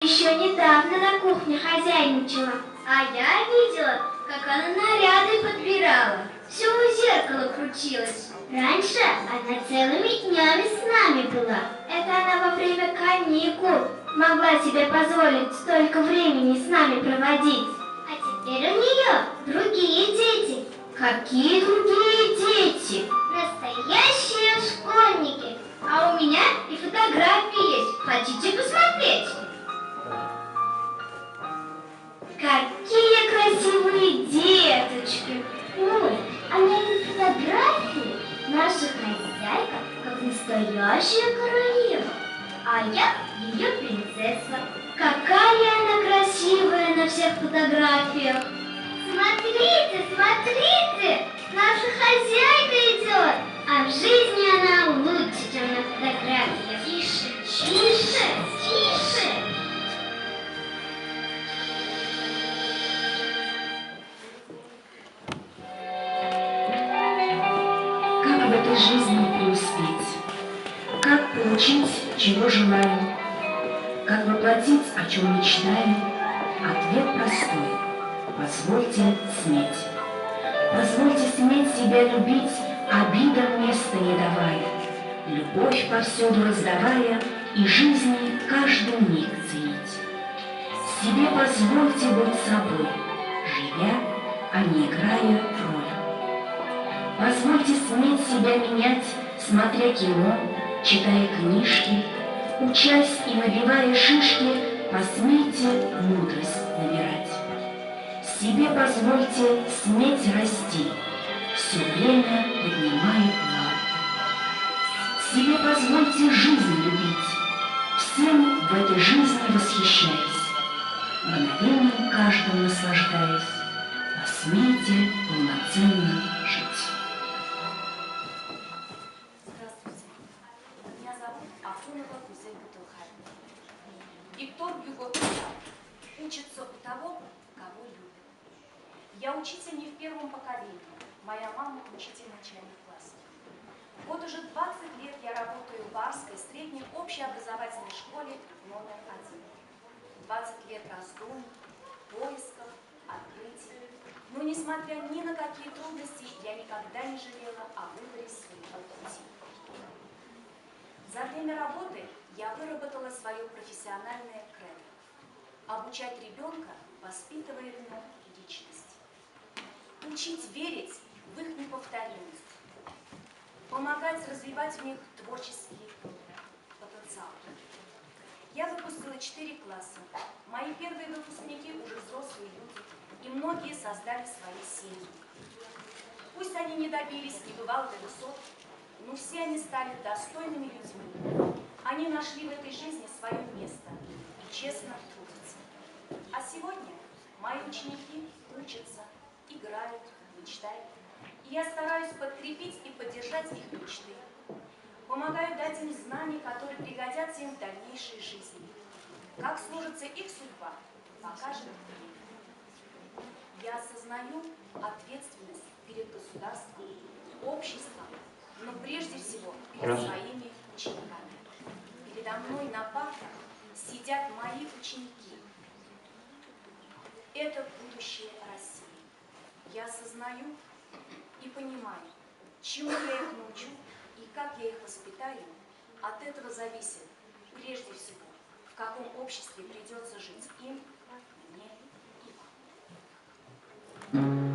Еще недавно на кухне хозяйничала, а я видела, как она наряды подбирала. Все у зеркала крутилась. Раньше она целыми днями с нами была. Это она во время каникул могла себе позволить столько времени с нами проводить. А теперь у нее другие дети. Какие другие дети? Настоящие школьники. А у меня и фотографии есть. Хотите посмотреть? Какие красивые деточки! Ой, а на этой фотографии наша хозяйка как настоящая королева, а я ее принцесса. Какая она красивая на всех фотографиях! Смотрите, смотрите! Наша хозяйка идет, а в жизни она лучше, чем на фотографиях. Тише, тише, тише! В этой жизни преуспеть, как получить, чего желаем, как воплотить, о чем мечтаем, ответ простой: позвольте сметь. Позвольте сметь себя любить, обидам места не давая, любовь повсюду раздавая и жизни каждый миг ценить. Себе позвольте быть собой, живя, а не играя роль. Позвольте сметь себя менять, смотря кино, читая книжки, учась и набивая шишки, посмейте мудрость набирать. Себе позвольте сметь расти, все время поднимая план. Себе позвольте жизнь любить, всем в этой жизни восхищаясь, мгновением каждым наслаждаясь, посмейте полноценно жить. Виктор Гюго писал: учится у того, кого любит. Я учитель не в первом поколении. Моя мама учитель начальных классов. Вот уже 20 лет я работаю в Барской средней общеобразовательной школе номер 1. 20 лет раздумий, поисков, открытий. Но несмотря ни на какие трудности, я никогда не жалела о выборе своего пути. За время работы я выработала свое профессиональное кредо – обучать ребенка, воспитывая в нем личность. Учить верить в их неповторимость, помогать развивать в них творческий потенциал. Я выпустила 4 класса. Мои первые выпускники уже взрослые люди, и многие создали свои семьи. Пусть они не добились небывалых высот, но все они стали достойными людьми. Они нашли в этой жизни свое место и честно трудятся. А сегодня мои ученики учатся, играют, мечтают. И я стараюсь подкрепить и поддержать их мечты. Помогаю дать им знания, которые пригодятся им в дальнейшей жизни. Как сложится их судьба, покажет время. Я осознаю ответственность перед государством, обществом, но прежде всего перед своими учениками. Передо мной на партах сидят мои ученики. Это будущее России. Я осознаю и понимаю, чему я их научу и как я их воспитаю. От этого зависит прежде всего, в каком обществе придется жить им, мне и вам.